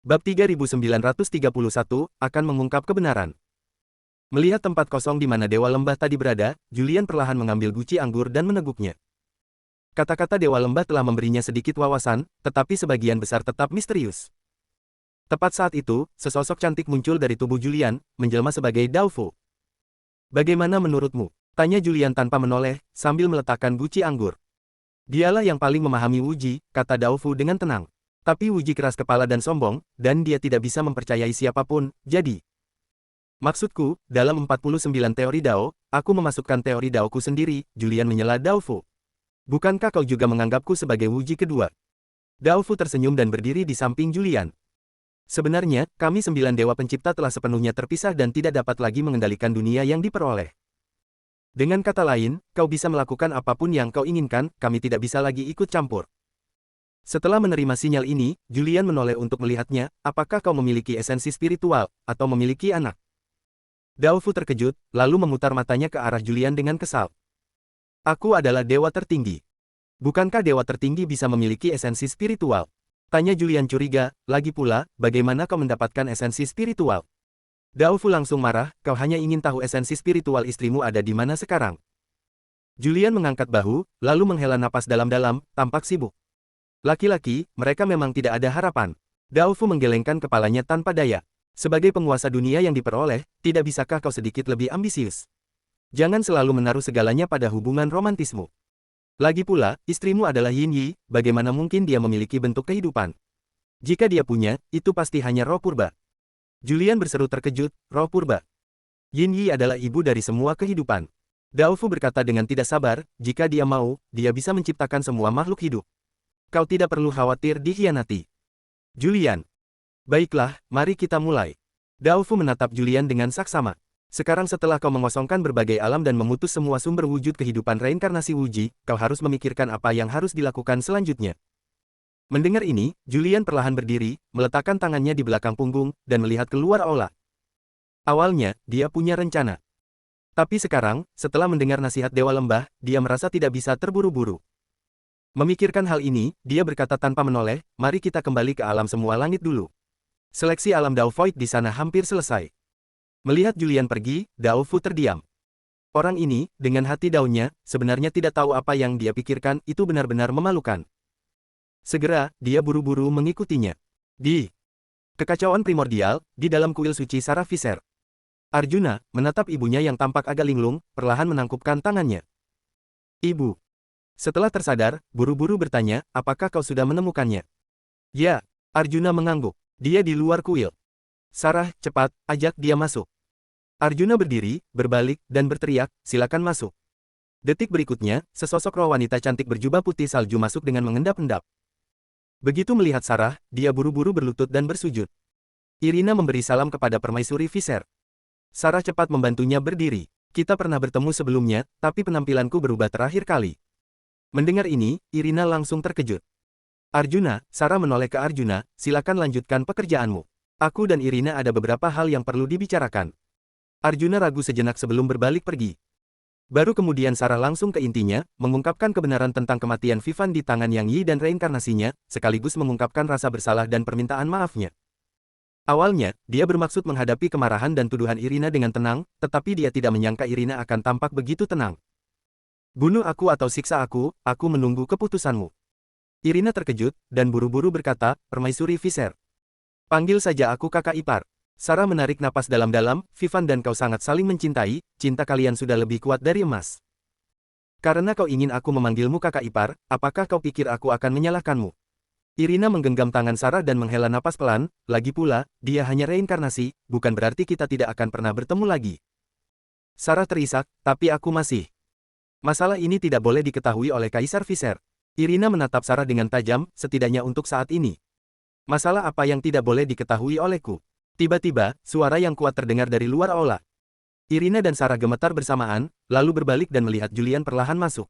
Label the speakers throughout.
Speaker 1: Bab 3931 akan mengungkap kebenaran. Melihat tempat kosong di mana Dewa Lembah tadi berada, Julian perlahan mengambil guci anggur dan meneguknya. Kata-kata Dewa Lembah telah memberinya sedikit wawasan, tetapi sebagian besar tetap misterius. Tepat saat itu, sesosok cantik muncul dari tubuh Julian, menjelma sebagai Daofu. "Bagaimana menurutmu?" tanya Julian tanpa menoleh, sambil meletakkan guci anggur. "Dialah yang paling memahami Wuji," kata Daofu dengan tenang. Tapi Wuji keras kepala dan sombong, dan dia tidak bisa mempercayai siapapun, jadi. "Maksudku, dalam 49 teori Dao, aku memasukkan teori Daoku sendiri," Julian menyela Daofu. "Bukankah kau juga menganggapku sebagai Wuji kedua?" Daofu tersenyum dan berdiri di samping Julian. "Sebenarnya, kami 9 dewa pencipta telah sepenuhnya terpisah dan tidak dapat lagi mengendalikan dunia yang diperoleh. Dengan kata lain, kau bisa melakukan apapun yang kau inginkan, kami tidak bisa lagi ikut campur." Setelah menerima sinyal ini, Julian menoleh untuk melihatnya, "Apakah kau memiliki esensi spiritual, atau memiliki anak?" Daofu terkejut, lalu memutar matanya ke arah Julian dengan kesal. "Aku adalah dewa tertinggi. Bukankah dewa tertinggi bisa memiliki esensi spiritual?" tanya Julian curiga. "Lagi pula, bagaimana kau mendapatkan esensi spiritual?" Daofu langsung marah, "Kau hanya ingin tahu esensi spiritual istrimu ada di mana sekarang." Julian mengangkat bahu, lalu menghela napas dalam-dalam, tampak sibuk. "Laki-laki, mereka memang tidak ada harapan." Daofu menggelengkan kepalanya tanpa daya. "Sebagai penguasa dunia yang diperoleh, tidak bisakah kau sedikit lebih ambisius? Jangan selalu menaruh segalanya pada hubungan romantismu. Lagi pula, istrimu adalah Yin Yi, bagaimana mungkin dia memiliki bentuk kehidupan? Jika dia punya, itu pasti hanya roh purba." Julian berseru terkejut, "Roh purba? Yin Yi adalah ibu dari semua kehidupan." Daofu berkata dengan tidak sabar, "Jika dia mau, dia bisa menciptakan semua makhluk hidup. Kau tidak perlu khawatir dikhianati." "Julian. Baiklah, mari kita mulai." Daofu menatap Julian dengan saksama. "Sekarang setelah kau mengosongkan berbagai alam dan memutus semua sumber wujud kehidupan reinkarnasi Wuji, kau harus memikirkan apa yang harus dilakukan selanjutnya." Mendengar ini, Julian perlahan berdiri, meletakkan tangannya di belakang punggung, dan melihat keluar aula. Awalnya, dia punya rencana. Tapi sekarang, setelah mendengar nasihat Dewa Lembah, dia merasa tidak bisa terburu-buru. Memikirkan hal ini, dia berkata tanpa menoleh, "Mari kita kembali ke alam semua langit dulu. Seleksi alam Dao Void di sana hampir selesai." Melihat Julian pergi, Daofu terdiam. Orang ini, dengan hati daunnya, sebenarnya tidak tahu apa yang dia pikirkan, itu benar-benar memalukan. Segera, dia buru-buru mengikutinya. Di kekacauan primordial, di dalam kuil suci Sarah Visser, Arjuna menatap ibunya yang tampak agak linglung, perlahan menangkupkan tangannya. "Ibu." Setelah tersadar, buru-buru bertanya, "Apakah kau sudah menemukannya?" "Ya." Arjuna mengangguk. "Dia di luar kuil." "Sarah, cepat, ajak dia masuk." Arjuna berdiri, berbalik, dan berteriak, "Silakan masuk." Detik berikutnya, sesosok roh wanita cantik berjubah putih salju masuk dengan mengendap-endap. Begitu melihat Sarah, dia buru-buru berlutut dan bersujud. Irina memberi salam kepada Permaisuri Visser. Sarah cepat membantunya berdiri. "Kita pernah bertemu sebelumnya, tapi penampilanku berubah terakhir kali." Mendengar ini, Irina langsung terkejut. "Arjuna," Sarah menoleh ke Arjuna, "silakan lanjutkan pekerjaanmu. Aku dan Irina ada beberapa hal yang perlu dibicarakan." Arjuna ragu sejenak sebelum berbalik pergi. Baru kemudian Sarah langsung ke intinya, mengungkapkan kebenaran tentang kematian Vivan di tangan Yang Yi dan reinkarnasinya, sekaligus mengungkapkan rasa bersalah dan permintaan maafnya. Awalnya, dia bermaksud menghadapi kemarahan dan tuduhan Irina dengan tenang, tetapi dia tidak menyangka Irina akan tampak begitu tenang. "Bunuh aku atau siksa aku menunggu keputusanmu." Irina terkejut, dan buru-buru berkata, "Permaisuri Visser. Panggil saja aku kakak ipar." Sarah menarik napas dalam-dalam, "Vivan dan kau sangat saling mencintai, cinta kalian sudah lebih kuat dari emas. Karena kau ingin aku memanggilmu kakak ipar, apakah kau pikir aku akan menyalahkanmu?" Irina menggenggam tangan Sarah dan menghela napas pelan, "Lagi pula, dia hanya reinkarnasi, bukan berarti kita tidak akan pernah bertemu lagi." Sarah terisak, "Tapi aku masih..." "Masalah ini tidak boleh diketahui oleh Kaisar Visser." Irina menatap Sarah dengan tajam, "Setidaknya untuk saat ini." "Masalah apa yang tidak boleh diketahui olehku?" Tiba-tiba, suara yang kuat terdengar dari luar aula. Irina dan Sarah gemetar bersamaan, lalu berbalik dan melihat Julian perlahan masuk.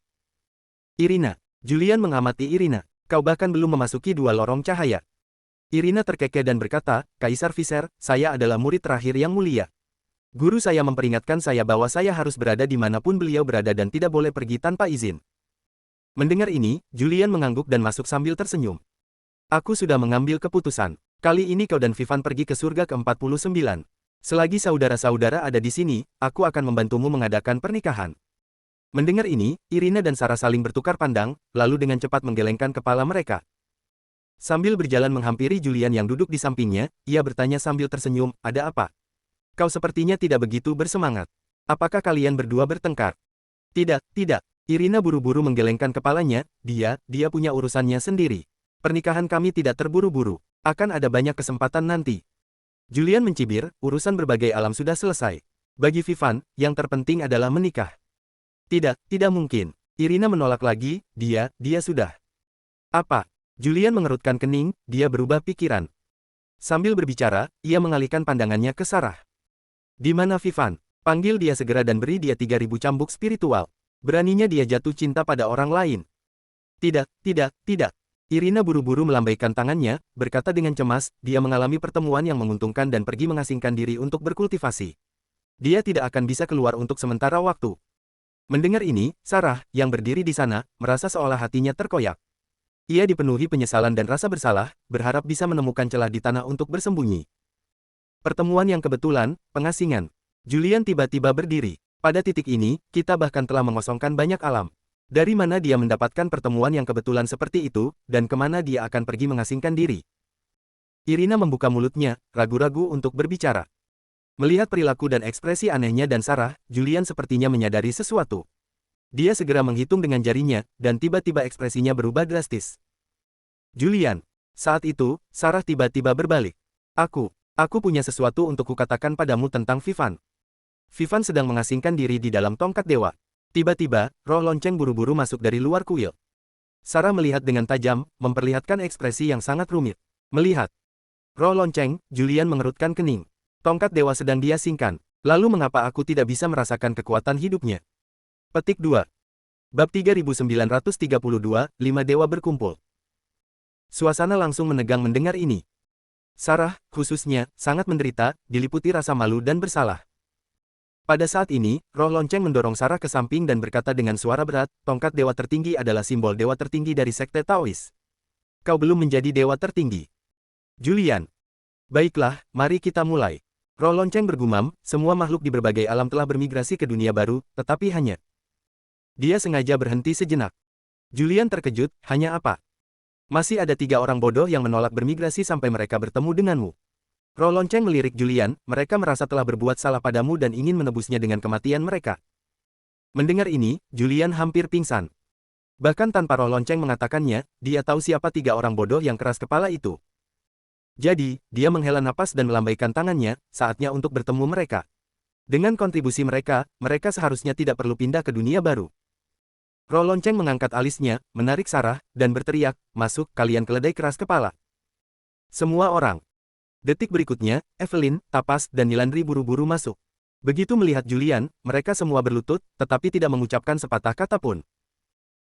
Speaker 1: "Irina." Julian mengamati Irina. "Kau bahkan belum memasuki 2 lorong cahaya." Irina terkekeh dan berkata, "Kaisar Visser, saya adalah murid terakhir yang mulia. Guru saya memperingatkan saya bahwa saya harus berada di manapun beliau berada dan tidak boleh pergi tanpa izin." Mendengar ini, Julian mengangguk dan masuk sambil tersenyum. "Aku sudah mengambil keputusan." Kali ini kau dan Vivan pergi ke surga ke-49. Selagi saudara-saudara ada di sini, aku akan membantumu mengadakan pernikahan. Mendengar ini, Irina dan Sarah saling bertukar pandang, lalu dengan cepat menggelengkan kepala mereka. Sambil berjalan menghampiri Julian yang duduk di sampingnya, ia bertanya sambil tersenyum, ada apa? Kau sepertinya tidak begitu bersemangat. Apakah kalian berdua bertengkar? Tidak, tidak. Irina buru-buru menggelengkan kepalanya, dia punya urusannya sendiri. Pernikahan kami tidak terburu-buru. Akan ada banyak kesempatan nanti. Julian mencibir, urusan berbagai alam sudah selesai. Bagi Vivan, yang terpenting adalah menikah. Tidak, tidak mungkin. Irina menolak lagi, dia sudah. Apa? Julian mengerutkan kening, dia berubah pikiran. Sambil berbicara, ia mengalihkan pandangannya ke Sarah. Di mana Vivan? Panggil dia segera dan beri dia 3000 cambuk spiritual. Beraninya dia jatuh cinta pada orang lain. Tidak, tidak, tidak. Irina buru-buru melambaikan tangannya, berkata dengan cemas, dia mengalami pertemuan yang menguntungkan dan pergi mengasingkan diri untuk berkultivasi. Dia tidak akan bisa keluar untuk sementara waktu. Mendengar ini, Sarah, yang berdiri di sana, merasa seolah hatinya terkoyak. Ia dipenuhi penyesalan dan rasa bersalah, berharap bisa menemukan celah di tanah untuk bersembunyi. Pertemuan yang kebetulan, pengasingan. Julian tiba-tiba berdiri. Pada titik ini, kita bahkan telah mengosongkan banyak alam. Dari mana dia mendapatkan pertemuan yang kebetulan seperti itu, dan kemana dia akan pergi mengasingkan diri? Irina membuka mulutnya, ragu-ragu untuk berbicara. Melihat perilaku dan ekspresi anehnya dan Sarah, Julian sepertinya menyadari sesuatu. Dia segera menghitung dengan jarinya, dan tiba-tiba ekspresinya berubah drastis. Julian. Saat itu, Sarah tiba-tiba berbalik. Aku punya sesuatu untuk kukatakan padamu tentang Vivan. Vivan sedang mengasingkan diri di dalam tongkat dewa. Tiba-tiba, roh lonceng buru-buru masuk dari luar kuil. Sarah melihat dengan tajam, memperlihatkan ekspresi yang sangat rumit. Melihat roh lonceng, Julian mengerutkan kening. Tongkat dewa sedang diasingkan. Lalu mengapa aku tidak bisa merasakan kekuatan hidupnya? Petik 2. Bab 3932, 5 dewa berkumpul. Suasana langsung menegang mendengar ini. Sarah, khususnya, sangat menderita, diliputi rasa malu dan bersalah. Pada saat ini, roh lonceng mendorong Sarah ke samping dan berkata dengan suara berat, tongkat dewa tertinggi adalah simbol dewa tertinggi dari sekte Taois. Kau belum menjadi dewa tertinggi. Julian. Baiklah, mari kita mulai. Roh lonceng bergumam, semua makhluk di berbagai alam telah bermigrasi ke dunia baru, tetapi hanya. Dia sengaja berhenti sejenak. Julian terkejut, hanya apa? Masih ada 3 orang bodoh yang menolak bermigrasi sampai mereka bertemu denganmu. Roh lonceng melirik Julian, mereka merasa telah berbuat salah padamu dan ingin menebusnya dengan kematian mereka. Mendengar ini, Julian hampir pingsan. Bahkan tanpa roh lonceng mengatakannya, dia tahu siapa 3 orang bodoh yang keras kepala itu. Jadi, dia menghela napas dan melambaikan tangannya, saatnya untuk bertemu mereka. Dengan kontribusi mereka, mereka seharusnya tidak perlu pindah ke dunia baru. Roh lonceng mengangkat alisnya, menarik Sarah, dan berteriak, masuk kalian keledai keras kepala. Semua orang. Detik berikutnya, Evelyn, Tapas, dan Nilandri buru-buru masuk. Begitu melihat Julian, mereka semua berlutut, tetapi tidak mengucapkan sepatah kata pun.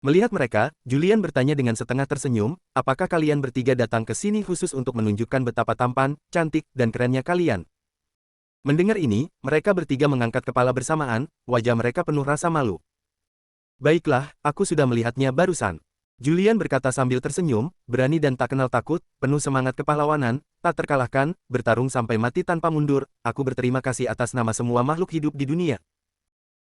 Speaker 1: Melihat mereka, Julian bertanya dengan setengah tersenyum, apakah kalian bertiga datang ke sini khusus untuk menunjukkan betapa tampan, cantik, dan kerennya kalian? Mendengar ini, mereka bertiga mengangkat kepala bersamaan, wajah mereka penuh rasa malu. Baiklah, aku sudah melihatnya barusan. Julian berkata sambil tersenyum, berani dan tak kenal takut, penuh semangat kepahlawanan, tak terkalahkan, bertarung sampai mati tanpa mundur, aku berterima kasih atas nama semua makhluk hidup di dunia.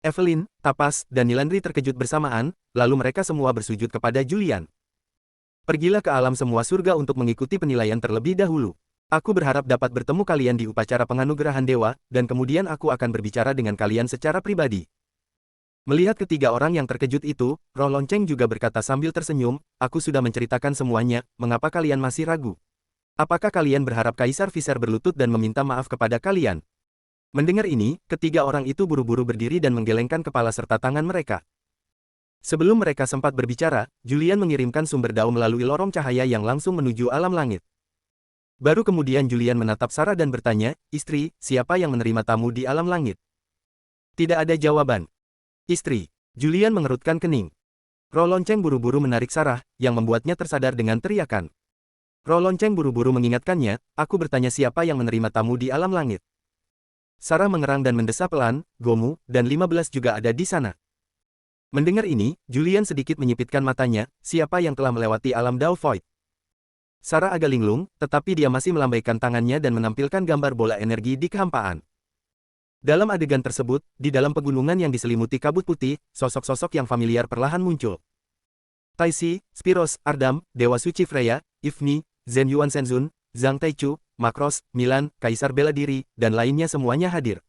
Speaker 1: Evelyn, Tapas, dan Nilandri terkejut bersamaan, lalu mereka semua bersujud kepada Julian. Pergilah ke alam semua surga untuk mengikuti penilaian terlebih dahulu. Aku berharap dapat bertemu kalian di upacara penganugerahan dewa, dan kemudian aku akan berbicara dengan kalian secara pribadi. Melihat ketiga orang yang terkejut itu, roh lonceng juga berkata sambil tersenyum, aku sudah menceritakan semuanya, mengapa kalian masih ragu? Apakah kalian berharap Kaisar Viser berlutut dan meminta maaf kepada kalian? Mendengar ini, ketiga orang itu buru-buru berdiri dan menggelengkan kepala serta tangan mereka. Sebelum mereka sempat berbicara, Julian mengirimkan sumber dao melalui lorong cahaya yang langsung menuju alam langit. Baru kemudian Julian menatap Sarah dan bertanya, istri, siapa yang menerima tamu di alam langit? Tidak ada jawaban. Istri. Julian mengerutkan kening. Roh lonceng buru-buru menarik Sarah, yang membuatnya tersadar dengan teriakan. Roh lonceng buru-buru mengingatkannya, aku bertanya siapa yang menerima tamu di alam langit. Sarah mengerang dan mendesah pelan, Gomu, dan 15 juga ada di sana. Mendengar ini, Julian sedikit menyipitkan matanya, siapa yang telah melewati alam Dao Void? Sarah agak linglung, tetapi dia masih melambaikan tangannya dan menampilkan gambar bola energi di kehampaan. Dalam adegan tersebut, di dalam pegunungan yang diselimuti kabut putih, sosok-sosok yang familiar perlahan muncul. Taixi, Spiros, Ardam, Dewa Suci Freya, Ifni, Zhen Yuan Shenzun, Zhang Taichu, Makros, Milan, Kaisar Bela Diri, dan lainnya semuanya hadir.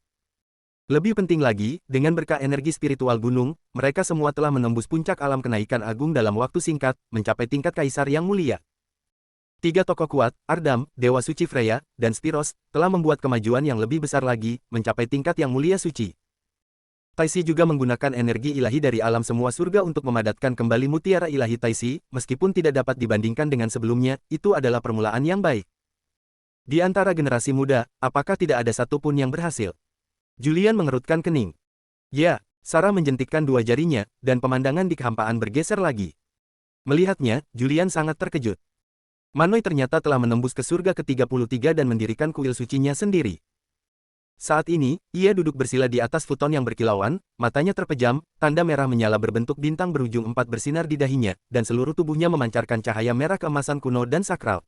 Speaker 1: Lebih penting lagi, dengan berkah energi spiritual gunung, mereka semua telah menembus puncak alam kenaikan agung dalam waktu singkat, mencapai tingkat Kaisar yang mulia. Tiga tokoh kuat, Ardam, Dewa Suci Freya, dan Spiros, telah membuat kemajuan yang lebih besar lagi, mencapai tingkat yang mulia suci. Taixi juga menggunakan energi ilahi dari alam semua surga untuk memadatkan kembali mutiara ilahi Taixi, meskipun tidak dapat dibandingkan dengan sebelumnya, itu adalah permulaan yang baik. Di antara generasi muda, apakah tidak ada satupun yang berhasil? Julian mengerutkan kening. Ya, Sarah menjentikkan dua jarinya, dan pemandangan di kehampaan bergeser lagi. Melihatnya, Julian sangat terkejut. Manoi ternyata telah menembus ke surga ke-33 dan mendirikan kuil sucinya sendiri. Saat ini, ia duduk bersila di atas futon yang berkilauan, matanya terpejam, tanda merah menyala berbentuk bintang berujung 4 bersinar di dahinya, dan seluruh tubuhnya memancarkan cahaya merah keemasan kuno dan sakral.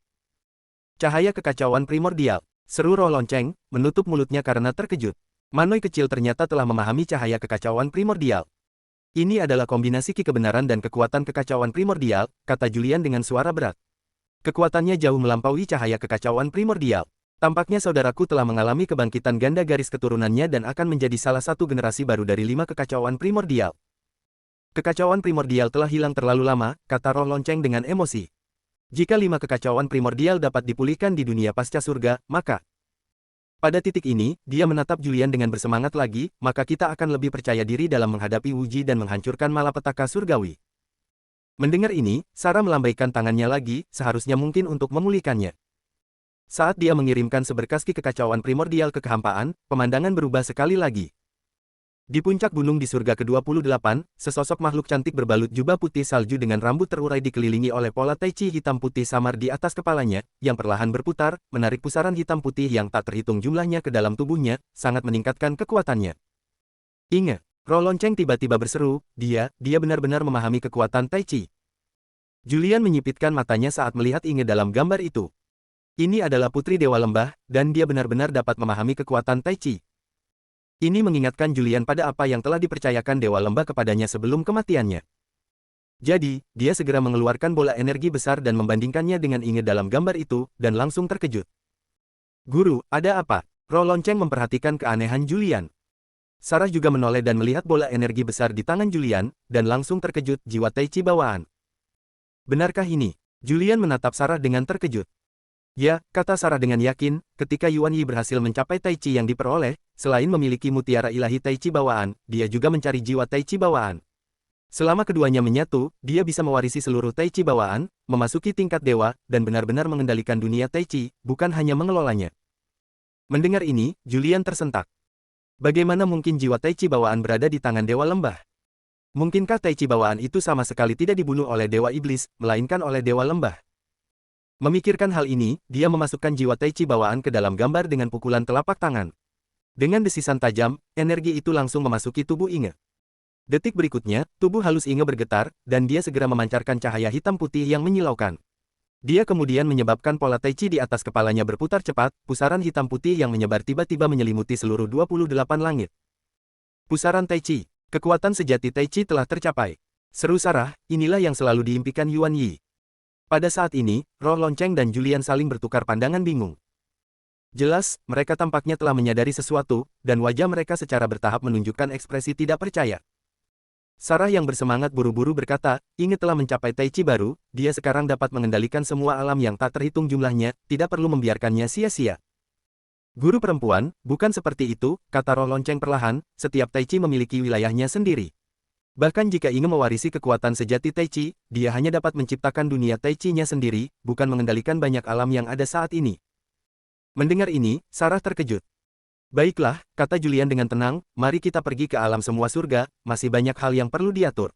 Speaker 1: Cahaya kekacauan primordial, seru roh lonceng, menutup mulutnya karena terkejut. Manoi kecil ternyata telah memahami cahaya kekacauan primordial. Ini adalah kombinasi ki kebenaran dan kekuatan kekacauan primordial, kata Julian dengan suara berat. Kekuatannya jauh melampaui cahaya kekacauan primordial. Tampaknya saudaraku telah mengalami kebangkitan ganda garis keturunannya dan akan menjadi salah satu generasi baru dari 5 kekacauan primordial. Kekacauan primordial telah hilang terlalu lama, kata roh lonceng dengan emosi. Jika 5 kekacauan primordial dapat dipulihkan di dunia pasca surga, maka... Pada titik ini, dia menatap Julian dengan bersemangat lagi, maka kita akan lebih percaya diri dalam menghadapi Wuji dan menghancurkan malapetaka surgawi. Mendengar ini, Sarah melambaikan tangannya lagi, seharusnya mungkin untuk memulihkannya. Saat dia mengirimkan seberkas ki kekacauan primordial ke kehampaan, pemandangan berubah sekali lagi. Di puncak gunung di surga ke-28, sesosok makhluk cantik berbalut jubah putih salju dengan rambut terurai dikelilingi oleh pola taichi hitam putih samar di atas kepalanya, yang perlahan berputar, menarik pusaran hitam putih yang tak terhitung jumlahnya ke dalam tubuhnya, sangat meningkatkan kekuatannya. Inge! Roh lonceng tiba-tiba berseru, dia benar-benar memahami kekuatan Taichi. Julian menyipitkan matanya saat melihat Inge dalam gambar itu. Ini adalah putri Dewa Lembah, dan dia benar-benar dapat memahami kekuatan Taichi. Ini mengingatkan Julian pada apa yang telah dipercayakan Dewa Lembah kepadanya sebelum kematiannya. Jadi, dia segera mengeluarkan bola energi besar dan membandingkannya dengan Inge dalam gambar itu, dan langsung terkejut. Guru, ada apa? Roh lonceng memperhatikan keanehan Julian. Sarah juga menoleh dan melihat bola energi besar di tangan Julian, dan langsung terkejut jiwa Taichi bawaan. Benarkah ini? Julian menatap Sarah dengan terkejut. Ya, kata Sarah dengan yakin, ketika Yuan Yi berhasil mencapai Taichi yang diperoleh, selain memiliki mutiara ilahi Taichi bawaan, dia juga mencari jiwa Taichi bawaan. Selama keduanya menyatu, dia bisa mewarisi seluruh Taichi bawaan, memasuki tingkat dewa, dan benar-benar mengendalikan dunia Taichi, bukan hanya mengelolanya. Mendengar ini, Julian tersentak. Bagaimana mungkin jiwa Taichi bawaan berada di tangan Dewa Lembah? Mungkinkah Taichi bawaan itu sama sekali tidak dibunuh oleh Dewa Iblis, melainkan oleh Dewa Lembah? Memikirkan hal ini, dia memasukkan jiwa Taichi bawaan ke dalam gambar dengan pukulan telapak tangan. Dengan desisan tajam, energi itu langsung memasuki tubuh Inge. Detik berikutnya, tubuh halus Inge bergetar, dan dia segera memancarkan cahaya hitam putih yang menyilaukan. Dia kemudian menyebabkan pola Taichi di atas kepalanya berputar cepat, pusaran hitam putih yang menyebar tiba-tiba menyelimuti seluruh 28 langit. Pusaran Taichi, kekuatan sejati Taichi telah tercapai. Seru Sarah, inilah yang selalu diimpikan Yuan Yi. Pada saat ini, roh lonceng dan Julian saling bertukar pandangan bingung. Jelas, mereka tampaknya telah menyadari sesuatu, dan wajah mereka secara bertahap menunjukkan ekspresi tidak percaya. Sarah yang bersemangat buru-buru berkata, Inge telah mencapai Taichi baru, dia sekarang dapat mengendalikan semua alam yang tak terhitung jumlahnya, tidak perlu membiarkannya sia-sia. Guru perempuan, bukan seperti itu, kata roh lonceng perlahan, setiap Taichi memiliki wilayahnya sendiri. Bahkan jika Inge mewarisi kekuatan sejati Taichi, dia hanya dapat menciptakan dunia Taichi-nya sendiri, bukan mengendalikan banyak alam yang ada saat ini. Mendengar ini, Sarah terkejut. Baiklah, kata Julian dengan tenang, mari kita pergi ke alam semua surga, masih banyak hal yang perlu diatur.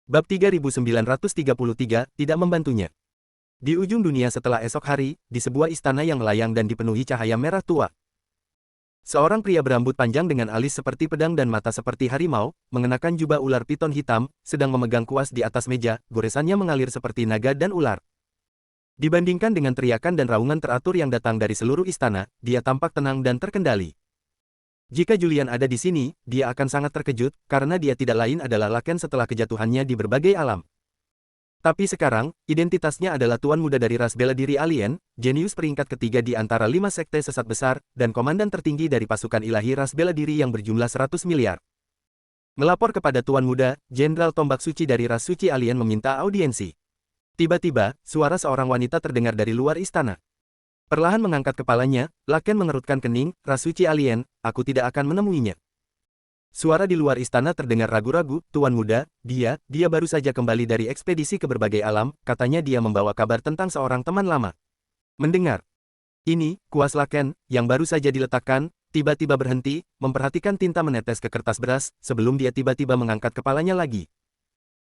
Speaker 1: Bab 3933, tidak membantunya. Di ujung dunia setelah esok hari, di sebuah istana yang melayang dan dipenuhi cahaya merah tua. Seorang pria berambut panjang dengan alis seperti pedang dan mata seperti harimau, mengenakan jubah ular piton hitam, sedang memegang kuas di atas meja, goresannya mengalir seperti naga dan ular. Dibandingkan dengan teriakan dan raungan teratur yang datang dari seluruh istana, dia tampak tenang dan terkendali. Jika Julian ada di sini, dia akan sangat terkejut, karena dia tidak lain adalah Laken setelah kejatuhannya di berbagai alam. Tapi sekarang, identitasnya adalah tuan muda dari ras bela diri alien, jenius peringkat ketiga di antara 5 sekte sesat besar, dan komandan tertinggi dari pasukan ilahi ras bela diri yang berjumlah 100 miliar. Melapor kepada tuan muda, Jenderal Tombak Suci dari ras suci alien meminta audiensi. Tiba-tiba, suara seorang wanita terdengar dari luar istana. Perlahan mengangkat kepalanya, Laken mengerutkan kening, ras suci alien, aku tidak akan menemuinya. Suara di luar istana terdengar ragu-ragu, Tuan Muda, dia baru saja kembali dari ekspedisi ke berbagai alam, katanya dia membawa kabar tentang seorang teman lama. Mendengar ini, kuas Laken, yang baru saja diletakkan, tiba-tiba berhenti, memperhatikan tinta menetes ke kertas beras, sebelum dia tiba-tiba mengangkat kepalanya lagi.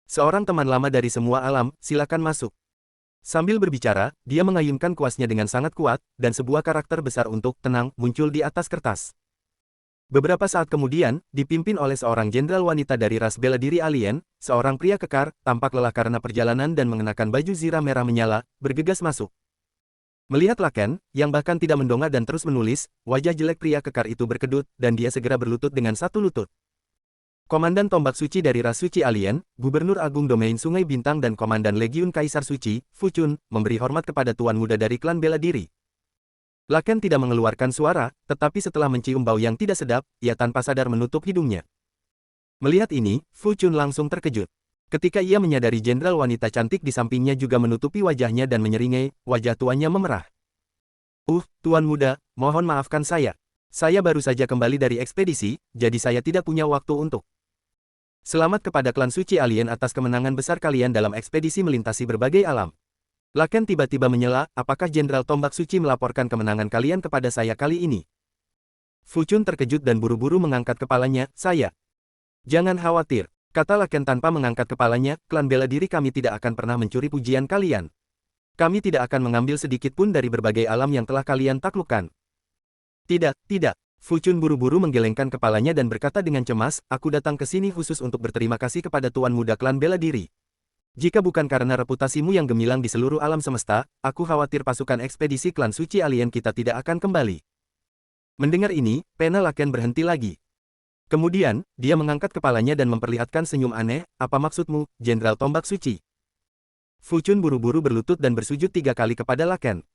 Speaker 1: Seorang teman lama dari semua alam, silakan masuk. Sambil berbicara, dia mengayunkan kuasnya dengan sangat kuat, dan sebuah karakter besar untuk tenang muncul di atas kertas. Beberapa saat kemudian, dipimpin oleh seorang jenderal wanita dari ras bela diri alien, seorang pria kekar, tampak lelah karena perjalanan dan mengenakan baju zirah merah menyala, bergegas masuk. Melihat Laken, yang bahkan tidak mendongak dan terus menulis, wajah jelek pria kekar itu berkedut, dan dia segera berlutut dengan satu lutut. Komandan Tombak Suci dari ras suci alien, Gubernur Agung Domain Sungai Bintang dan Komandan Legiun Kaisar Suci, Fu Chun, memberi hormat kepada tuan muda dari klan bela diri. Laken tidak mengeluarkan suara, tetapi setelah mencium bau yang tidak sedap, ia tanpa sadar menutup hidungnya. Melihat ini, Fu Chun langsung terkejut. Ketika ia menyadari jenderal wanita cantik di sampingnya juga menutupi wajahnya dan menyeringai, wajah tuannya memerah. Tuan muda, mohon maafkan saya. Saya baru saja kembali dari ekspedisi, jadi saya tidak punya waktu untuk. Selamat kepada klan suci alien atas kemenangan besar kalian dalam ekspedisi melintasi berbagai alam. Laken tiba-tiba menyela, apakah Jenderal Tombak Suci melaporkan kemenangan kalian kepada saya kali ini? Fu Chun terkejut dan buru-buru mengangkat kepalanya, saya. Jangan khawatir, kata Laken tanpa mengangkat kepalanya, klan bela diri kami tidak akan pernah mencuri pujian kalian. Kami tidak akan mengambil sedikit pun dari berbagai alam yang telah kalian taklukkan. Tidak. Fu Chun buru-buru menggelengkan kepalanya dan berkata dengan cemas, aku datang ke sini khusus untuk berterima kasih kepada tuan muda klan bela diri. Jika bukan karena reputasimu yang gemilang di seluruh alam semesta, aku khawatir pasukan ekspedisi klan suci alien kita tidak akan kembali. Mendengar ini, pena Laken berhenti lagi. Kemudian, dia mengangkat kepalanya dan memperlihatkan senyum aneh, apa maksudmu, Jenderal Tombak Suci? Fu Chun buru-buru berlutut dan bersujud 3 kali kepada Laken.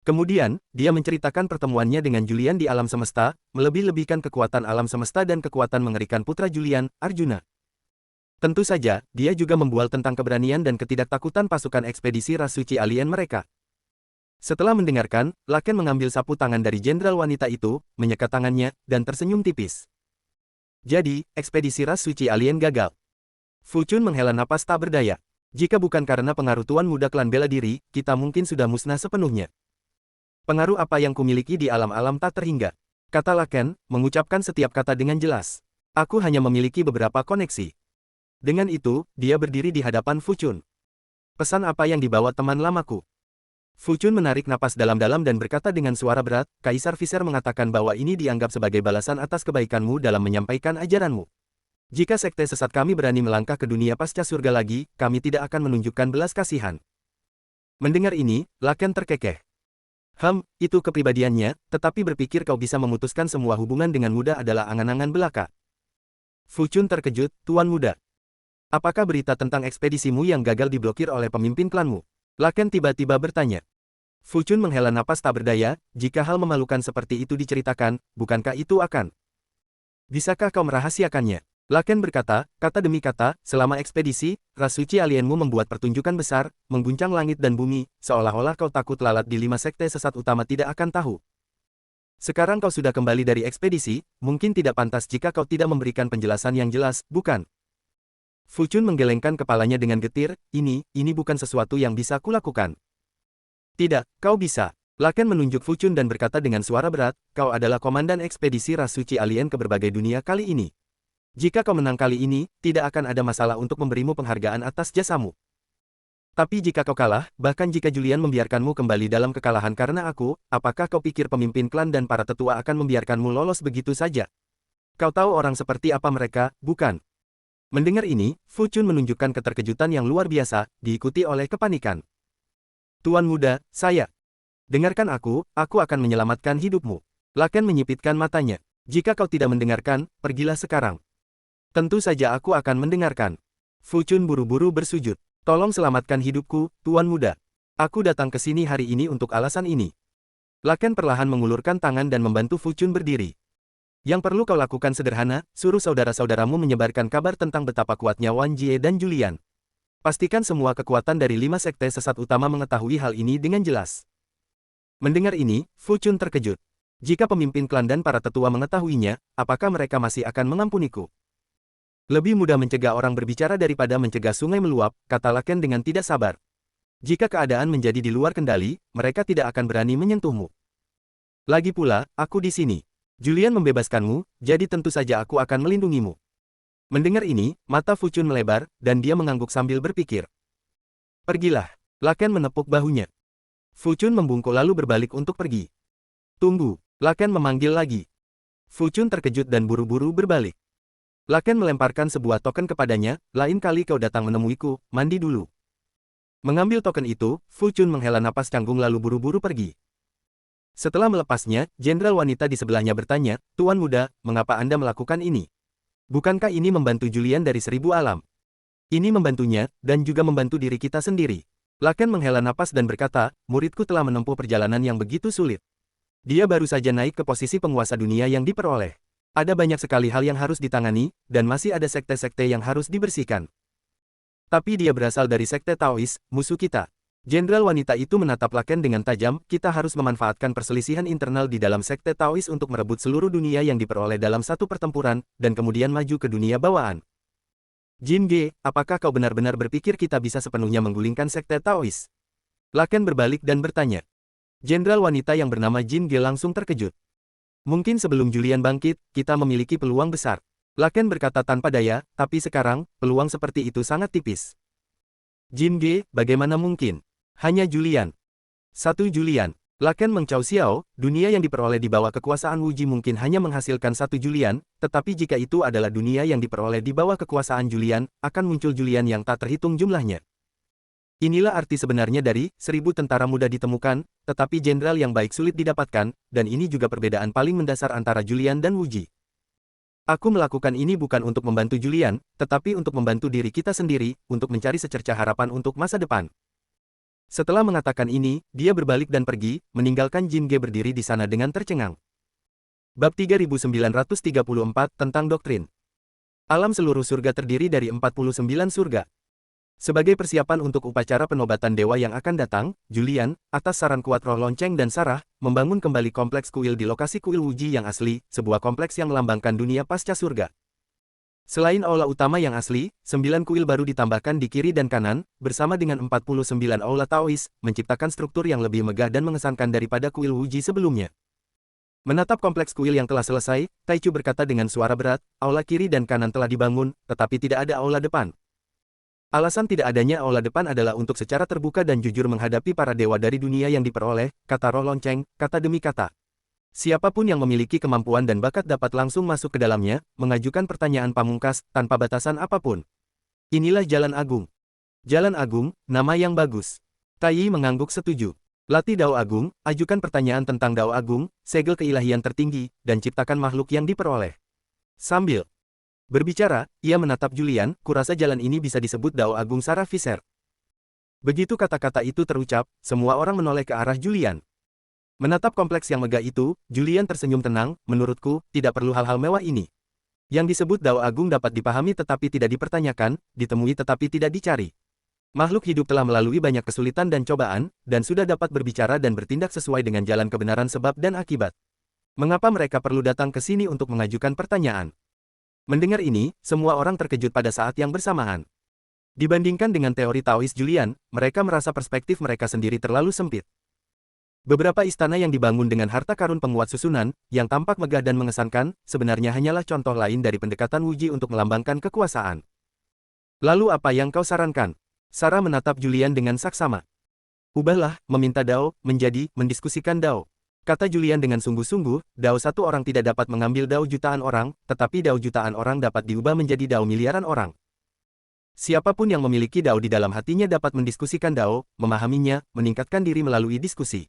Speaker 1: Kemudian, dia menceritakan pertemuannya dengan Julian di alam semesta, melebih-lebihkan kekuatan alam semesta dan kekuatan mengerikan putra Julian, Arjuna. Tentu saja, dia juga membual tentang keberanian dan ketidaktakutan pasukan ekspedisi ras suci alien mereka. Setelah mendengarkan, Laken mengambil sapu tangan dari jenderal wanita itu, menyekat tangannya, dan tersenyum tipis. Jadi, ekspedisi ras suci alien gagal. Fu Chun menghela napas tak berdaya. Jika bukan karena pengaruh tuan muda klan bela diri, kita mungkin sudah musnah sepenuhnya. Pengaruh apa yang kumiliki di alam-alam tak terhingga? Kata Laken, mengucapkan setiap kata dengan jelas. Aku hanya memiliki beberapa koneksi. Dengan itu, dia berdiri di hadapan Fu Chun. Pesan apa yang dibawa teman lamaku? Fu Chun menarik napas dalam-dalam dan berkata dengan suara berat, Kaisar Viser mengatakan bahwa ini dianggap sebagai balasan atas kebaikanmu dalam menyampaikan ajaranmu. Jika sekte sesat kami berani melangkah ke dunia pasca surga lagi, kami tidak akan menunjukkan belas kasihan. Mendengar ini, Laken terkekeh. Itu kepribadiannya, tetapi berpikir kau bisa memutuskan semua hubungan dengan mudah adalah angan-angan belaka. Fu Chun terkejut, Tuan Muda. Apakah berita tentang ekspedisimu yang gagal diblokir oleh pemimpin klanmu? Laken tiba-tiba bertanya. Fu Chun menghela napas tak berdaya, jika hal memalukan seperti itu diceritakan, bukankah itu akan? Bisakah kau merahasiakannya? Laken berkata, kata demi kata, selama ekspedisi, ras suci alienmu membuat pertunjukan besar, mengguncang langit dan bumi, seolah-olah kau takut lalat di 5 sekte sesat utama tidak akan tahu. Sekarang kau sudah kembali dari ekspedisi, mungkin tidak pantas jika kau tidak memberikan penjelasan yang jelas, bukan? Fu Chun menggelengkan kepalanya dengan getir, ini bukan sesuatu yang bisa kulakukan. Tidak, kau bisa. Laken menunjuk Fu Chun dan berkata dengan suara berat, kau adalah komandan ekspedisi ras suci alien ke berbagai dunia kali ini. Jika kau menang kali ini, tidak akan ada masalah untuk memberimu penghargaan atas jasamu. Tapi jika kau kalah, bahkan jika Julian membiarkanmu kembali dalam kekalahan karena aku, apakah kau pikir pemimpin klan dan para tetua akan membiarkanmu lolos begitu saja? Kau tahu orang seperti apa mereka, bukan? Mendengar ini, Fu Chun menunjukkan keterkejutan yang luar biasa, diikuti oleh kepanikan. Tuan muda, saya. Dengarkan aku akan menyelamatkan hidupmu. Laken menyipitkan matanya. Jika kau tidak mendengarkan, pergilah sekarang. Tentu saja aku akan mendengarkan. Fu Chun buru-buru bersujud. Tolong selamatkan hidupku, Tuan muda. Aku datang ke sini hari ini untuk alasan ini. Laken perlahan mengulurkan tangan dan membantu Fu Chun berdiri. Yang perlu kau lakukan sederhana, suruh saudara-saudaramu menyebarkan kabar tentang betapa kuatnya Wan Jie dan Julian. Pastikan semua kekuatan dari 5 sekte sesat utama mengetahui hal ini dengan jelas. Mendengar ini, Fu Chun terkejut. Jika pemimpin klan dan para tetua mengetahuinya, apakah mereka masih akan mengampuniku? Lebih mudah mencegah orang berbicara daripada mencegah sungai meluap, kata Laken dengan tidak sabar. Jika keadaan menjadi di luar kendali, mereka tidak akan berani menyentuhmu. Lagi pula, aku di sini. Julian membebaskanmu, jadi tentu saja aku akan melindungimu. Mendengar ini, mata Fu Chun melebar, dan dia mengangguk sambil berpikir. Pergilah. Laken menepuk bahunya. Fu Chun membungkuk lalu berbalik untuk pergi. Tunggu. Laken memanggil lagi. Fu Chun terkejut dan buru-buru berbalik. Laken melemparkan sebuah token kepadanya, lain kali kau datang menemuiku, mandi dulu. Mengambil token itu, Fu Chun menghela napas canggung lalu buru-buru pergi. Setelah melepasnya, jenderal wanita di sebelahnya bertanya, Tuan muda, mengapa Anda melakukan ini? Bukankah ini membantu Julian dari 1000 alam? Ini membantunya, dan juga membantu diri kita sendiri. Laken menghela napas dan berkata, muridku telah menempuh perjalanan yang begitu sulit. Dia baru saja naik ke posisi penguasa dunia yang diperoleh. Ada banyak sekali hal yang harus ditangani, dan masih ada sekte-sekte yang harus dibersihkan. Tapi dia berasal dari sekte Taois, musuh kita. Jenderal wanita itu menatap Laken dengan tajam, kita harus memanfaatkan perselisihan internal di dalam sekte Taois untuk merebut seluruh dunia yang diperoleh dalam satu pertempuran, dan kemudian maju ke dunia bawaan. Jin Ge, apakah kau benar-benar berpikir kita bisa sepenuhnya menggulingkan sekte Taois? Laken berbalik dan bertanya. Jenderal wanita yang bernama Jin Ge langsung terkejut. Mungkin sebelum Julian bangkit, kita memiliki peluang besar. Laken berkata tanpa daya, tapi sekarang, peluang seperti itu sangat tipis. Jin Ge, bagaimana mungkin? Hanya Julian. Satu Julian. Laken Meng Chao Xiao, dunia yang diperoleh di bawah kekuasaan Wuji mungkin hanya menghasilkan satu Julian, tetapi jika itu adalah dunia yang diperoleh di bawah kekuasaan Julian, akan muncul Julian yang tak terhitung jumlahnya. Inilah arti sebenarnya dari 1000 tentara muda ditemukan, tetapi jenderal yang baik sulit didapatkan, dan ini juga perbedaan paling mendasar antara Julian dan Wuji. Aku melakukan ini bukan untuk membantu Julian, tetapi untuk membantu diri kita sendiri, untuk mencari secercah harapan untuk masa depan. Setelah mengatakan ini, dia berbalik dan pergi, meninggalkan Jin Ge berdiri di sana dengan tercengang. Bab 3934 tentang doktrin. Alam seluruh surga terdiri dari 49 surga. Sebagai persiapan untuk upacara penobatan dewa yang akan datang, Julian, atas saran kuat roh lonceng dan Sarah, membangun kembali kompleks kuil di lokasi kuil Wuji yang asli, sebuah kompleks yang melambangkan dunia pasca surga. Selain aula utama yang asli, 9 kuil baru ditambahkan di kiri dan kanan, bersama dengan 49 aula Taois, menciptakan struktur yang lebih megah dan mengesankan daripada kuil Wuji sebelumnya. Menatap kompleks kuil yang telah selesai, Taichu berkata dengan suara berat, aula kiri dan kanan telah dibangun, tetapi tidak ada aula depan. Alasan tidak adanya aula depan adalah untuk secara terbuka dan jujur menghadapi para dewa dari dunia yang diperoleh, kata roh lonceng, kata demi kata. Siapapun yang memiliki kemampuan dan bakat dapat langsung masuk ke dalamnya, mengajukan pertanyaan pamungkas, tanpa batasan apapun. Inilah Jalan Agung. Jalan Agung, nama yang bagus. Tai Yi mengangguk setuju. Latih Dao Agung, ajukan pertanyaan tentang Dao Agung, segel keilahian tertinggi, dan ciptakan makhluk yang diperoleh. Sambil berbicara, ia menatap Julian, kurasa jalan ini bisa disebut Dao Agung Sarah Fisher. Begitu kata-kata itu terucap, semua orang menoleh ke arah Julian. Menatap kompleks yang megah itu, Julian tersenyum tenang, menurutku, tidak perlu hal-hal mewah ini. Yang disebut Dao Agung dapat dipahami tetapi tidak dipertanyakan, ditemui tetapi tidak dicari. Makhluk hidup telah melalui banyak kesulitan dan cobaan, dan sudah dapat berbicara dan bertindak sesuai dengan jalan kebenaran sebab dan akibat. Mengapa mereka perlu datang ke sini untuk mengajukan pertanyaan? Mendengar ini, semua orang terkejut pada saat yang bersamaan. Dibandingkan dengan teori Taois Julian, mereka merasa perspektif mereka sendiri terlalu sempit. Beberapa istana yang dibangun dengan harta karun penguat susunan, yang tampak megah dan mengesankan, sebenarnya hanyalah contoh lain dari pendekatan Wuji untuk melambangkan kekuasaan. Lalu apa yang kau sarankan? Sarah menatap Julian dengan saksama. Ubahlah, meminta Dao, menjadi, mendiskusikan Dao. Kata Julian dengan sungguh-sungguh, Dao satu orang tidak dapat mengambil Dao jutaan orang, tetapi Dao jutaan orang dapat diubah menjadi Dao miliaran orang. Siapapun yang memiliki Dao di dalam hatinya dapat mendiskusikan Dao, memahaminya, meningkatkan diri melalui diskusi,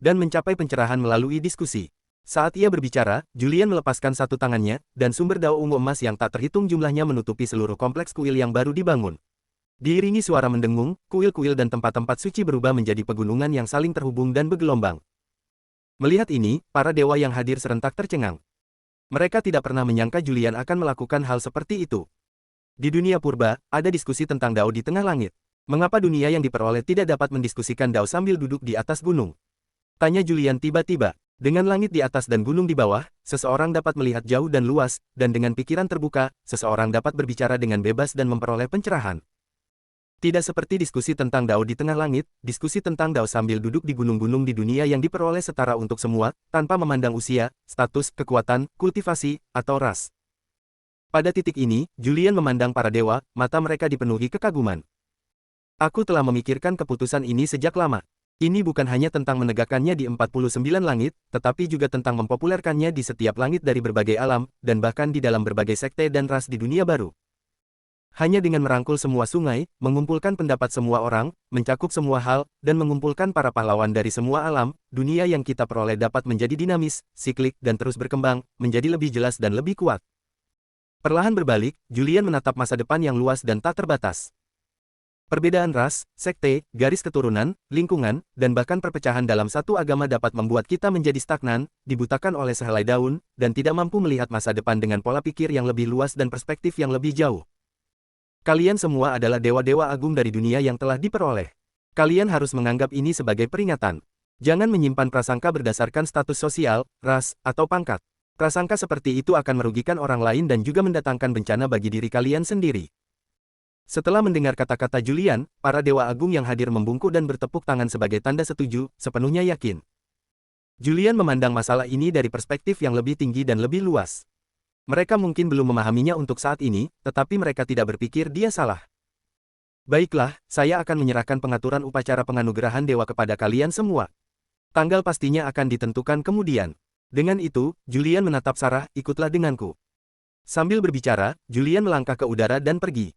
Speaker 1: dan mencapai pencerahan melalui diskusi. Saat ia berbicara, Julian melepaskan satu tangannya, dan sumber Dao ungu emas yang tak terhitung jumlahnya menutupi seluruh kompleks kuil yang baru dibangun. Diiringi suara mendengung, kuil-kuil dan tempat-tempat suci berubah menjadi pegunungan yang saling terhubung dan bergelombang. Melihat ini, para dewa yang hadir serentak tercengang. Mereka tidak pernah menyangka Julian akan melakukan hal seperti itu. Di dunia purba, ada diskusi tentang Dao di tengah langit. Mengapa dunia yang diperoleh tidak dapat mendiskusikan Dao sambil duduk di atas gunung? Tanya Julian tiba-tiba. Dengan langit di atas dan gunung di bawah, seseorang dapat melihat jauh dan luas, dan dengan pikiran terbuka, seseorang dapat berbicara dengan bebas dan memperoleh pencerahan. Tidak seperti diskusi tentang Dao di tengah langit, diskusi tentang Dao sambil duduk di gunung-gunung di dunia yang diperoleh setara untuk semua, tanpa memandang usia, status, kekuatan, kultivasi, atau ras. Pada titik ini, Julian memandang para dewa, mata mereka dipenuhi kekaguman. Aku telah memikirkan keputusan ini sejak lama. Ini bukan hanya tentang menegakkannya di 49 langit, tetapi juga tentang mempopulerkannya di setiap langit dari berbagai alam, dan bahkan di dalam berbagai sekte dan ras di dunia baru. Hanya dengan merangkul semua sungai, mengumpulkan pendapat semua orang, mencakup semua hal, dan mengumpulkan para pahlawan dari semua alam, dunia yang kita peroleh dapat menjadi dinamis, siklik, dan terus berkembang, menjadi lebih jelas dan lebih kuat. Perlahan berbalik, Julian menatap masa depan yang luas dan tak terbatas. Perbedaan ras, sekte, garis keturunan, lingkungan, dan bahkan perpecahan dalam satu agama dapat membuat kita menjadi stagnan, dibutakan oleh sehelai daun, dan tidak mampu melihat masa depan dengan pola pikir yang lebih luas dan perspektif yang lebih jauh. Kalian semua adalah dewa-dewa agung dari dunia yang telah diperoleh. Kalian harus menganggap ini sebagai peringatan. Jangan menyimpan prasangka berdasarkan status sosial, ras, atau pangkat. Prasangka seperti itu akan merugikan orang lain dan juga mendatangkan bencana bagi diri kalian sendiri. Setelah mendengar kata-kata Julian, para dewa agung yang hadir membungkuk dan bertepuk tangan sebagai tanda setuju, sepenuhnya yakin. Julian memandang masalah ini dari perspektif yang lebih tinggi dan lebih luas. Mereka mungkin belum memahaminya untuk saat ini, tetapi mereka tidak berpikir dia salah. Baiklah, saya akan menyerahkan pengaturan upacara penganugerahan dewa kepada kalian semua. Tanggal pastinya akan ditentukan kemudian. Dengan itu, Julian menatap Sarah, ikutlah denganku. Sambil berbicara, Julian melangkah ke udara dan pergi.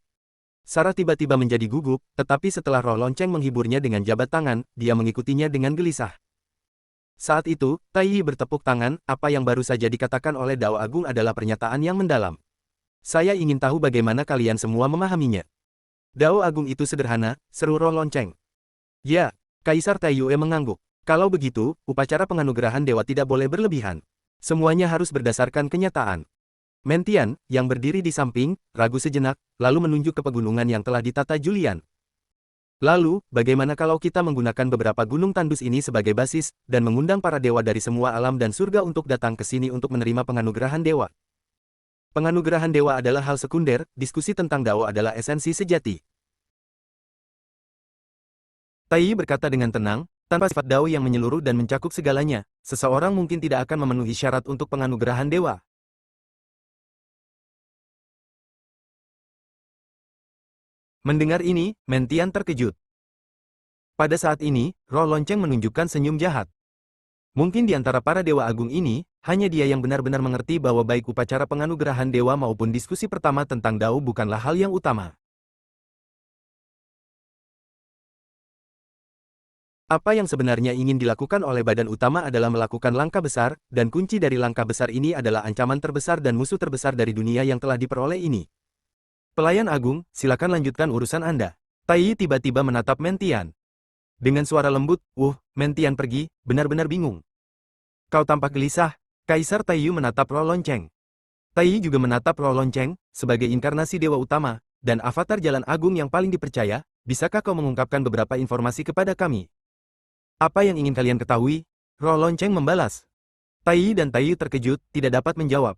Speaker 1: Sarah tiba-tiba menjadi gugup, tetapi setelah roh lonceng menghiburnya dengan jabat tangan, dia mengikutinya dengan gelisah. Saat itu, Tai Yi bertepuk tangan, apa yang baru saja dikatakan oleh Dao Agung adalah pernyataan yang mendalam. Saya ingin tahu bagaimana kalian semua memahaminya. Dao Agung itu sederhana, seru roh lonceng. Ya, Kaisar Taiyue mengangguk. Kalau begitu, upacara penganugerahan dewa tidak boleh berlebihan. Semuanya harus berdasarkan kenyataan. Mentian, yang berdiri di samping, ragu sejenak, lalu menunjuk ke pegunungan yang telah ditata Julian. Lalu, bagaimana kalau kita menggunakan beberapa gunung tandus ini sebagai basis, dan mengundang para dewa dari semua alam dan surga untuk datang ke sini untuk menerima penganugerahan dewa? Penganugerahan dewa adalah hal sekunder, diskusi tentang Dao adalah esensi sejati. Tai Yi berkata dengan tenang, tanpa sifat Dao yang menyeluruh dan mencakup segalanya, seseorang mungkin tidak akan memenuhi syarat untuk penganugerahan dewa. Mendengar ini, Mentian terkejut. Pada saat ini, roh lonceng menunjukkan senyum jahat. Mungkin di antara para dewa agung ini, hanya dia yang benar-benar mengerti bahwa baik upacara penganugerahan dewa maupun diskusi pertama tentang Dao bukanlah hal yang utama. Apa yang sebenarnya ingin dilakukan oleh badan utama adalah melakukan langkah besar, dan kunci dari langkah besar ini adalah ancaman terbesar dan musuh terbesar dari dunia yang telah diperoleh ini. Pelayan agung, silakan lanjutkan urusan Anda. Tai Yi tiba-tiba menatap Mentian. Dengan suara lembut, Mentian pergi, benar-benar bingung. Kau tampak gelisah. Kaisar Tai Yi menatap roh lonceng. Tai Yi juga menatap roh lonceng, sebagai inkarnasi dewa utama, dan avatar jalan agung yang paling dipercaya, bisakah kau mengungkapkan beberapa informasi kepada kami? Apa yang ingin kalian ketahui? Roh lonceng membalas. Tai Yi dan Tai Yu terkejut, tidak dapat menjawab.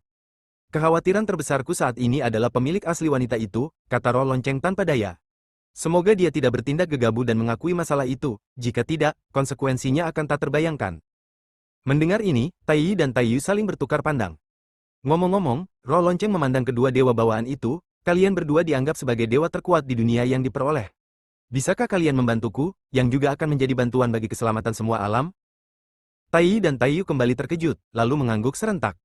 Speaker 1: Kekhawatiran terbesarku saat ini adalah pemilik asli wanita itu, kata roh lonceng tanpa daya. Semoga dia tidak bertindak gegabah dan mengakui masalah itu, jika tidak, konsekuensinya akan tak terbayangkan. Mendengar ini, Tai Yi dan Tai Yu saling bertukar pandang. Ngomong-ngomong, roh lonceng memandang kedua dewa bawaan itu, kalian berdua dianggap sebagai dewa terkuat di dunia yang diperoleh. Bisakah kalian membantuku, yang juga akan menjadi bantuan bagi keselamatan semua alam? Tai Yi dan Tai Yu kembali terkejut, lalu mengangguk serentak.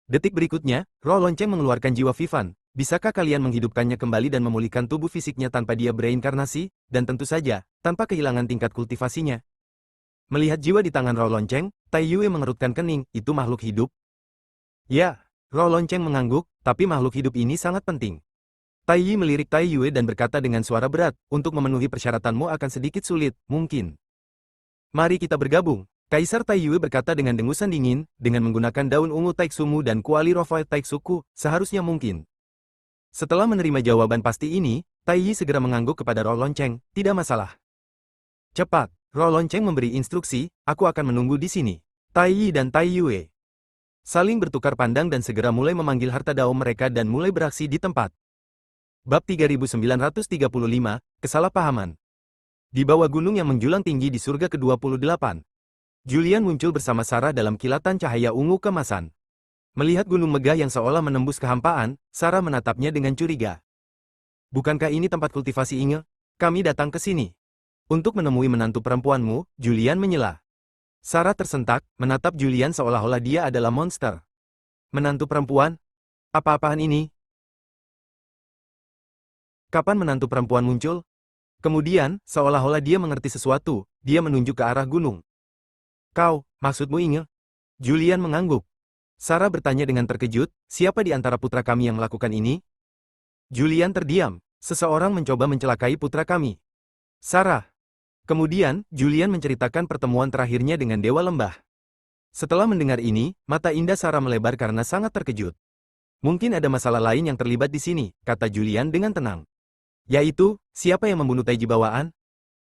Speaker 1: Detik berikutnya, roh lonceng mengeluarkan jiwa Vivan, Bisakah kalian menghidupkannya kembali dan memulihkan tubuh fisiknya tanpa dia bereinkarnasi, dan tentu saja, tanpa kehilangan tingkat kultivasinya? Melihat jiwa di tangan Rao Lonceng, Tai Yue mengerutkan kening, itu makhluk hidup? Ya, Rao Lonceng mengangguk, tapi makhluk hidup ini sangat penting. Tai Yi melirik Tai Yue dan berkata dengan suara berat, untuk memenuhi persyaratanmu akan sedikit sulit, mungkin. Mari kita bergabung. Kaisar Tai Yue berkata dengan dengusan dingin, dengan menggunakan daun ungu Taiksumu dan kuali Rofoid Taiksuku, seharusnya mungkin. Setelah menerima jawaban pasti ini, Tai Yi segera mengangguk kepada Rao Lonceng, tidak masalah. Cepat, Rao Lonceng memberi instruksi, aku akan menunggu di sini. Tai Yi dan Tai Yue saling bertukar pandang dan segera mulai memanggil harta dao mereka dan mulai beraksi di tempat. Bab 3935, Kesalahpahaman. Di bawah gunung yang menjulang tinggi di surga ke-28, Julian muncul bersama Sarah dalam kilatan cahaya ungu kemasan. Melihat gunung megah yang seolah menembus kehampaan, Sarah menatapnya dengan curiga. Bukankah ini tempat kultivasi Inge? Kami datang ke sini untuk menemui menantu perempuanmu, Julian menyela. Sarah tersentak, menatap Julian seolah-olah dia adalah monster. Menantu perempuan? Apa-apaan ini? Kapan menantu perempuan muncul? Kemudian, seolah-olah dia mengerti sesuatu, dia menunjuk ke arah gunung. Kau, maksudmu Inge? Julian mengangguk. Sarah bertanya dengan terkejut, siapa di antara putra kami yang melakukan ini? Julian terdiam. Seseorang mencoba mencelakai putra kami. Sarah. Kemudian, Julian menceritakan pertemuan terakhirnya dengan Dewa Lembah. Setelah mendengar ini, mata indah Sarah melebar karena sangat terkejut. Mungkin ada masalah lain yang terlibat di sini, kata Julian dengan tenang. Yaitu, siapa yang membunuh Taiji bawaan?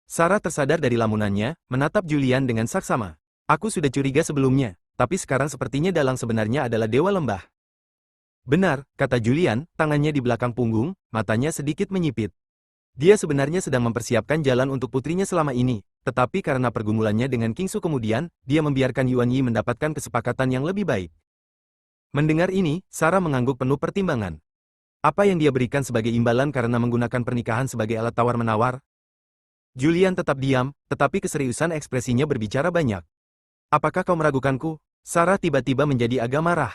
Speaker 1: Sarah tersadar dari lamunannya, menatap Julian dengan saksama. Aku sudah curiga sebelumnya, tapi sekarang sepertinya dalang sebenarnya adalah Dewa Lembah. Benar, kata Julian, tangannya di belakang punggung, matanya sedikit menyipit. Dia sebenarnya sedang mempersiapkan jalan untuk putrinya selama ini, tetapi karena pergumulannya dengan Kingsu kemudian, dia membiarkan Yuan Yi mendapatkan kesepakatan yang lebih baik. Mendengar ini, Sarah mengangguk penuh pertimbangan. Apa yang dia berikan sebagai imbalan karena menggunakan pernikahan sebagai alat tawar-menawar? Julian tetap diam, tetapi keseriusan ekspresinya berbicara banyak. Apakah kau meragukanku? Sarah tiba-tiba menjadi agak marah.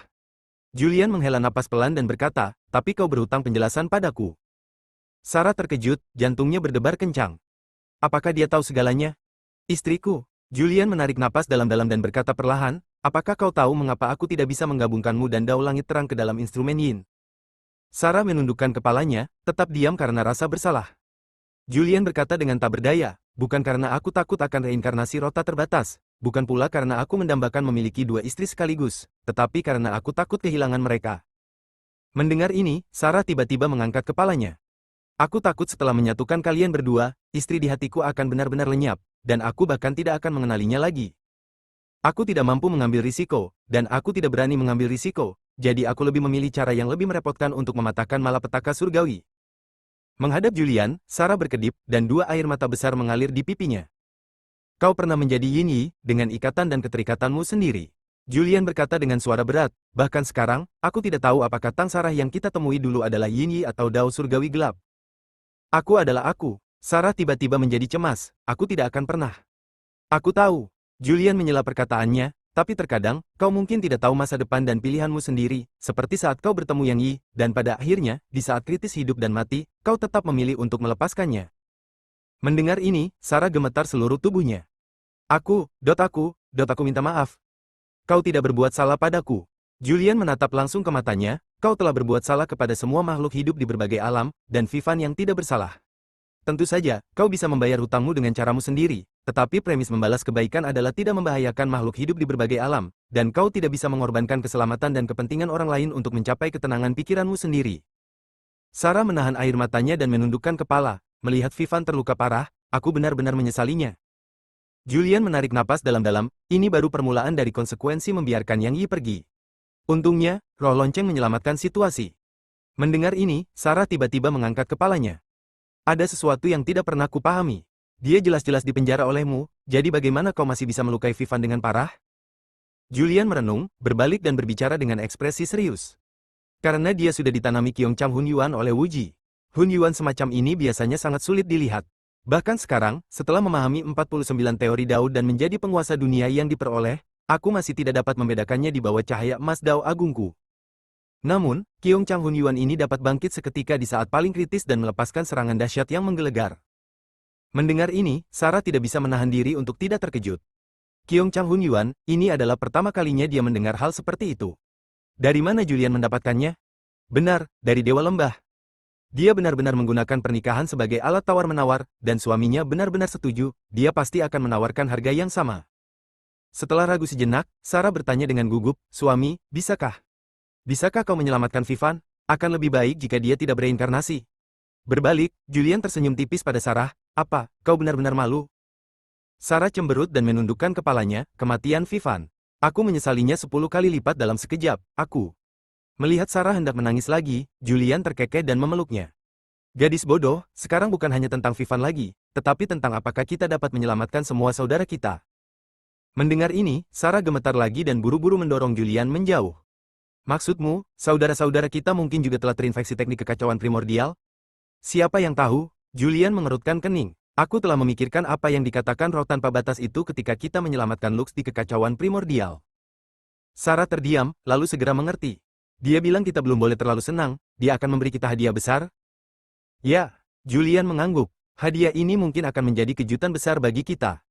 Speaker 1: Julian menghela napas pelan dan berkata, tapi kau berhutang penjelasan padaku. Sarah terkejut, jantungnya berdebar kencang. Apakah dia tahu segalanya? Istriku. Julian menarik napas dalam-dalam dan berkata perlahan, apakah kau tahu mengapa aku tidak bisa menggabungkanmu dan dao langit terang ke dalam instrumen yin? Sarah menundukkan kepalanya, tetap diam karena rasa bersalah. Julian berkata dengan tak berdaya, bukan karena aku takut akan reinkarnasi rota terbatas, bukan pula karena aku mendambakan memiliki dua istri sekaligus, tetapi karena aku takut kehilangan mereka. Mendengar ini, Sarah tiba-tiba mengangkat kepalanya. Aku takut setelah menyatukan kalian berdua, istri di hatiku akan benar-benar lenyap, dan aku bahkan tidak akan mengenalinya lagi. Aku tidak mampu mengambil risiko, dan aku tidak berani mengambil risiko, jadi aku lebih memilih cara yang lebih merepotkan untuk mematahkan malapetaka surgawi. Menghadap Julian, Sarah berkedip, dan dua air mata besar mengalir di pipinya. Kau pernah menjadi Yin Yi, dengan ikatan dan keterikatanmu sendiri. Julian berkata dengan suara berat, bahkan sekarang, aku tidak tahu apakah Tang Sarah yang kita temui dulu adalah Yin Yi atau Dao Surgawi Gelap. Aku adalah aku. Sarah tiba-tiba menjadi cemas. Aku tidak akan pernah. Aku tahu. Julian menyela perkataannya, tapi terkadang, kau mungkin tidak tahu masa depan dan pilihanmu sendiri, seperti saat kau bertemu Yang Yi, dan pada akhirnya, di saat kritis hidup dan mati, kau tetap memilih untuk melepaskannya. Mendengar ini, Sarah gemetar seluruh tubuhnya. Aku minta maaf. Kau tidak berbuat salah padaku. Julian menatap langsung ke matanya, kau telah berbuat salah kepada semua makhluk hidup di berbagai alam, dan Vivan yang tidak bersalah. Tentu saja, kau bisa membayar hutangmu dengan caramu sendiri, tetapi premis membalas kebaikan adalah tidak membahayakan makhluk hidup di berbagai alam, dan kau tidak bisa mengorbankan keselamatan dan kepentingan orang lain untuk mencapai ketenangan pikiranmu sendiri. Sarah menahan air matanya dan menundukkan kepala, melihat Vivan terluka parah, aku benar-benar menyesalinya. Julian menarik napas dalam-dalam, ini baru permulaan dari konsekuensi membiarkan Yang Yi pergi. Untungnya, roh lonceng menyelamatkan situasi. Mendengar ini, Sarah tiba-tiba mengangkat kepalanya. Ada sesuatu yang tidak pernah kupahami. Dia jelas-jelas dipenjara olehmu, jadi bagaimana kau masih bisa melukai Vivan dengan parah? Julian merenung, berbalik dan berbicara dengan ekspresi serius. Karena dia sudah ditanami Qiongjang Hun Yuan oleh Wu Ji. Hun Yuan semacam ini biasanya sangat sulit dilihat. Bahkan sekarang, setelah memahami 49 teori Dao dan menjadi penguasa dunia yang diperoleh, aku masih tidak dapat membedakannya di bawah cahaya emas Dao Agungku. Namun, Qiong Chang Hun Yuan ini dapat bangkit seketika di saat paling kritis dan melepaskan serangan dahsyat yang menggelegar. Mendengar ini, Sarah tidak bisa menahan diri untuk tidak terkejut. Qiong Chang Hun Yuan, ini adalah pertama kalinya dia mendengar hal seperti itu. Dari mana Julian mendapatkannya? Benar, dari Dewa Lembah. Dia benar-benar menggunakan pernikahan sebagai alat tawar-menawar, dan suaminya benar-benar setuju, dia pasti akan menawarkan harga yang sama. Setelah ragu sejenak, Sarah bertanya dengan gugup, "Suami, bisakah? Bisakah kau menyelamatkan Vivan? Akan lebih baik jika dia tidak bereinkarnasi." Berbalik, Julian tersenyum tipis pada Sarah, "Apa, kau benar-benar malu?" Sarah cemberut dan menundukkan kepalanya, "Kematian Vivan. Aku menyesalinya 10 kali lipat dalam sekejap, aku." Melihat Sarah hendak menangis lagi, Julian terkekeh dan memeluknya. "Gadis bodoh, sekarang bukan hanya tentang Vivan lagi, tetapi tentang apakah kita dapat menyelamatkan semua saudara kita." Mendengar ini, Sarah gemetar lagi dan buru-buru mendorong Julian menjauh. "Maksudmu, saudara-saudara kita mungkin juga telah terinfeksi teknik kekacauan primordial? Siapa yang tahu?" Julian mengerutkan kening. "Aku telah memikirkan apa yang dikatakan roh tanpa batas itu ketika kita menyelamatkan Lux di kekacauan primordial." Sarah terdiam, lalu segera mengerti. "Dia bilang kita belum boleh terlalu senang, dia akan memberi kita hadiah besar?" "Ya." Julian mengangguk. "Hadiah ini mungkin akan menjadi kejutan besar bagi kita."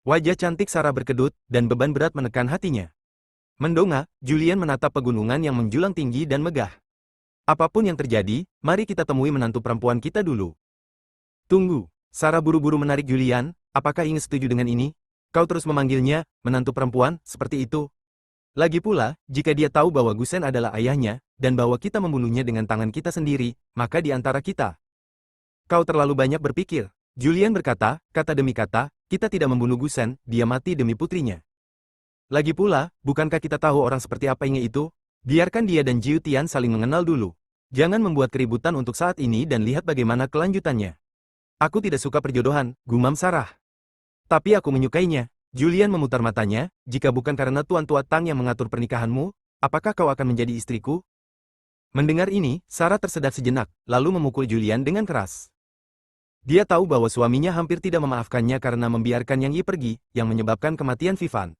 Speaker 1: Wajah cantik Sarah berkedut, dan beban berat menekan hatinya. Mendongak, Julian menatap pegunungan yang menjulang tinggi dan megah. "Apapun yang terjadi, mari kita temui menantu perempuan kita dulu." "Tunggu." Sarah buru-buru menarik Julian, "Apakah ingin setuju dengan ini? Kau terus memanggilnya, menantu perempuan, seperti itu. Lagi pula, jika dia tahu bahwa Gusen adalah ayahnya, dan bahwa kita membunuhnya dengan tangan kita sendiri, maka di antara kita." "Kau terlalu banyak berpikir." Julian berkata, kata demi kata, "Kita tidak membunuh Gusen, dia mati demi putrinya. Lagi pula, bukankah kita tahu orang seperti apa Inge itu? Biarkan dia dan Jiu Tian saling mengenal dulu. Jangan membuat keributan untuk saat ini dan lihat bagaimana kelanjutannya." "Aku tidak suka perjodohan," gumam Sarah. "Tapi aku menyukainya." Julian memutar matanya, "Jika bukan karena Tuan Tua Tang yang mengatur pernikahanmu, apakah kau akan menjadi istriku?" Mendengar ini, Sarah tersedak sejenak, lalu memukul Julian dengan keras. Dia tahu bahwa suaminya hampir tidak memaafkannya karena membiarkan Yang Yi pergi, yang menyebabkan kematian Vivan.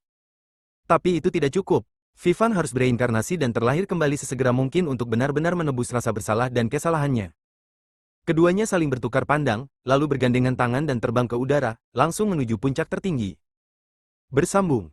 Speaker 1: Tapi itu tidak cukup. Vivan harus bereinkarnasi dan terlahir kembali sesegera mungkin untuk benar-benar menebus rasa bersalah dan kesalahannya. Keduanya saling bertukar pandang, lalu bergandengan tangan dan terbang ke udara, langsung menuju puncak tertinggi. Bersambung.